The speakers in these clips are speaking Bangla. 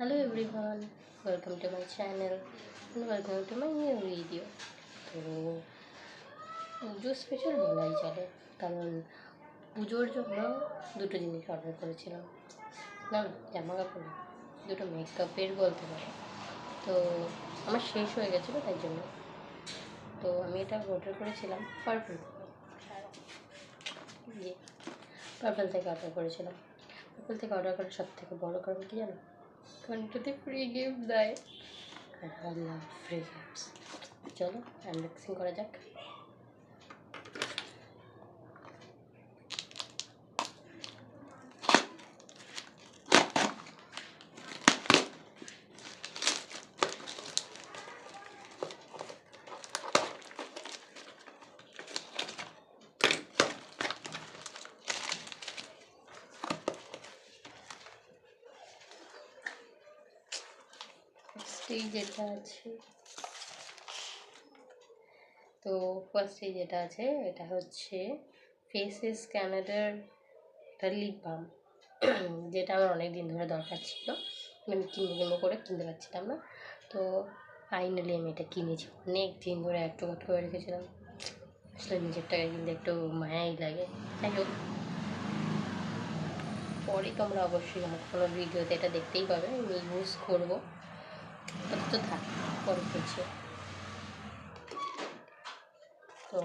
Hello everyone, welcome to my channel and welcome to my new video. তো পুজো স্পেশাল বলাই চলে, কারণ পুজোর জন্য দুটো জিনিস অর্ডার করেছিলাম। না জামা কাপড়, দুটো মেকআপের বলতে পারো। তো আমার শেষ হয়ে গেছিলো, তাই জন্য তো আমি এটা অর্ডার করেছিলাম পার্পল থেকে অর্ডার করেছিলাম। পার্পল থেকে অর্ডার করার সব থেকে বড়ো কারণ কি জানো? কারণ এটাতে ফ্রি গিফট দেয়। I love free gifts. চলো আনবক্সিং করা যাক। যেটা আছে তো ফার্স্টে যেটা আছে এটা হচ্ছে ফেসেস ক্যানাডার একটা লিপ বাম, যেটা আমার অনেক দিন ধরে দরকার ছিল। আমি কিনবো করে কিনতে পারছিলাম না, তো ফাইনালি আমি এটা কিনেছি। অনেক দিন ধরে একটু করে রেখেছিলাম, আসলে নিজের টাকায় কিনতে একটু মায়াই লাগে। যাই হোক, পরে তোমরা অবশ্যই আমার কোনো ভিডিওতে এটা দেখতেই পাবে, আমি ইউজ করবো। তো থাক, পরে করছি। তো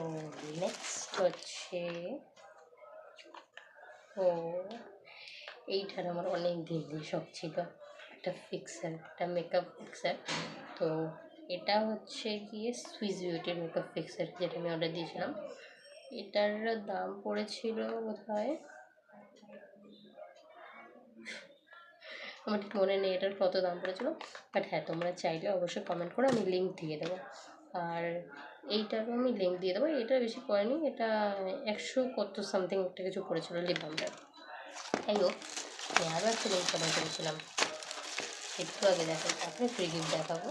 নেক্সট হচ্ছে এইটার আমার অনেক দিন শখ ছিল, একটা ফিক্সার, একটা মেকআপ ফিক্সার। তো এটা হচ্ছে গিয়ে সুইস বিউটির মেকআপ ফিক্সার, যেটা আমি অর্ডার দিয়েছিলাম। এটার দাম পড়েছিল বোধহয়, আমার ঠিক মনে নেই এটার কত দাম পড়েছিল, বাট হ্যাঁ, তোমরা চাইলে অবশ্যই কমেন্ট করে আমি লিঙ্ক দিয়ে দেবো। আর এইটারও আমি লিঙ্ক দিয়ে দেবো। এটা বেশি পড়েনি, এটা 100 কত সামথিং একটা কিছু পড়েছিল লিপ বামটা। যাই হোক, আমি আরও একটা লিঙ্ক অর্ডার করেছিলাম, একটু আগে দেখো, তারপরে ফ্রি গিফট দেখাবো।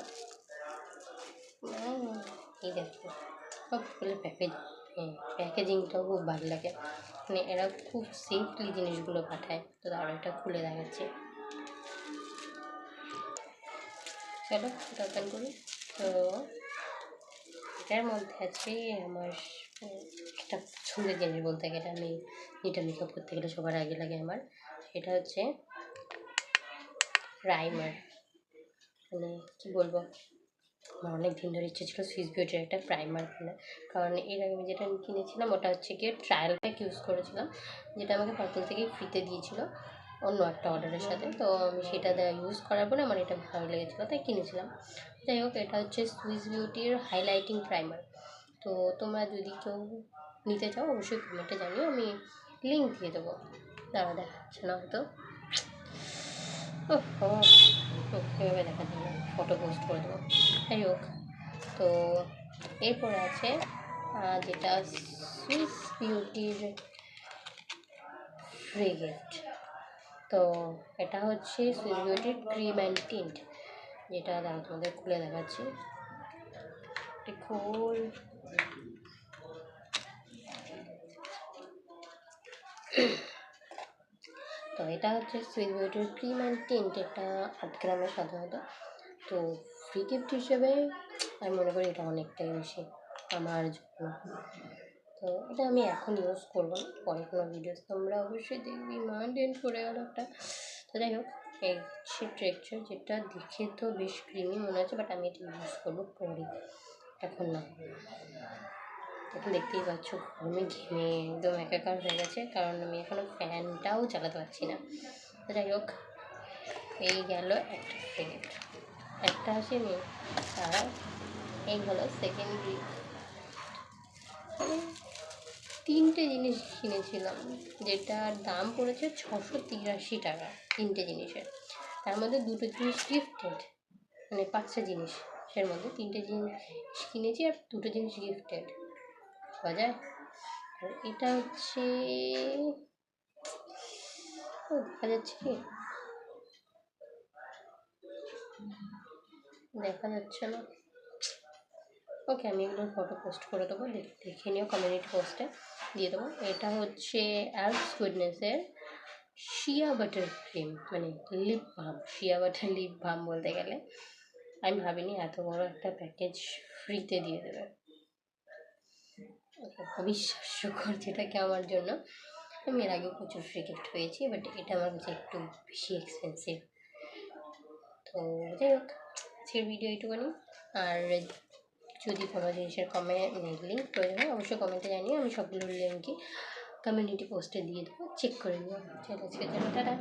এই দেখো সবগুলো প্যাকেজিংটাও খুব ভালো লাগে, মানে এরা খুব সেফলি জিনিসগুলো পাঠায়। তো তারা এটা খুলে দেখাচ্ছে, চলো এটা ওপেন করি। তো এটার মধ্যে আছে আমার একটা পছন্দের জিনিস বলতে গেলে, আমি এটা মেকআপ করতে গেলে সবার আগে লাগে আমার, এটা হচ্ছে প্রাইমার। মানে কী বলবো, আমার অনেক দিন ধরে ইচ্ছে ছিল সুইস বিউটির একটা প্রাইমার কেনা, কারণ এর আগে যেটা আমি কিনেছিলাম ওটা হচ্ছে গিয়ে ট্রায়াল প্যাক ইউজ করেছিলাম, যেটা আমাকে পার্পল থেকেই ফ্রিতে দিয়েছিল অন্য একটা অর্ডারের সাথে। তো আমি সেটা ইউজ করার পরে আমার এটা ভালো লেগেছিলো, তাই কিনেছিলাম। যাই হোক, এটা হচ্ছে সুইস বিউটির হাইলাইটিং প্রাইমার। তো তোমরা যদি কেউ নিতে চাও অবশ্যই কমেন্টে জানিও, আমি লিঙ্ক দিয়ে দেবো। দেখাচ্ছে না হয়তো, কীভাবে দেখা যাবে, ফটো পোস্ট করে দেবো। যাই হোক, তো এরপরে আছে যেটা সুইস বিউটির ফ্রি গিফট। তো এটা হচ্ছে সুইস বিউটির ক্রিম অ্যান্ড টিন্ট, যেটা তোমাদের খুলে দেখাচ্ছি। খোল, তো এটা হচ্ছে সুইস বিউটির ক্রিম অ্যান্ড টিন্ট, এটা 8 গ্রামের সাধারণত। তো ফ্রি গিফট হিসেবে আমি মনে করি এটা অনেকটাই বেশি আমার জন্য। তো এটা আমি এখন ইউজ করবো না, পরে কোনো ভিডিওস তোমরা অবশ্যই দেখবি। মাইন্ডেন করে গেল একটা। তো যাই হোক, এই হচ্ছে টেক্সচার, যেটা দেখে তো বেশ ক্রিমি মনে হচ্ছে, বাট আমি এটা ইউজ করবো পরে, এখন না। এখন দেখতেই পাচ্ছ গরমে ঘেমে একদম একাকার হয়ে গেছে, কারণ আমি এখনও ফ্যানটাও চালাতে পারছি না। তো যাই হোক, এই গেল একটা ফ্রি গিফট, একটা আসেনি, আর এই হলো সেকেন্ডারি। তিনটে জিনিস কিনেছিলাম, যেটার দাম পড়েছে 683 টাকা, তিনটে জিনিসের। তার মধ্যে দুটো জিনিস গিফটেড, মানে 5টা জিনিসের মধ্যে 3টে জিনিস কিনেছি আর দুটো জিনিস গিফটেড পাওয়া যায়। আর এটা হচ্ছে দেখা যাচ্ছে কি, দেখা যাচ্ছে না। ওকে, আমি এগুলোর ফটো পোস্ট করে দেবো, দেখে নিও, কমিউনিটি পোস্টে দিয়ে দেবো। এটা হচ্ছে অ্যালফস গুডনেসের শিয়া বাটার ক্রিম, মানে lip balm, shea butter lip balm বলতে গেলে। আমি ভাবিনি এত বড় একটা প্যাকেজ ফ্রিতে দিয়ে দেবে, অবিশ্বাস্যকর যেটাকে আমার জন্য। আমি এর আগেও প্রচুর ফ্রি গিফট পেয়েছি, বাট এটা আমার কাছে একটু বেশি এক্সপেন্সিভ। তো যাই হোক, আজকের ভিডিও এইটুকুনি। আর যদি কোনো জিনিসের লিঙ্ক প্রয়োজন হয় অবশ্যই কমেন্টে জানিয়ে, আমি সবগুলোর লিঙ্কই কমিউনিটি পোস্টে দিয়ে দেবো, চেক করে নিও। চলো আজকের জন্য টাটা।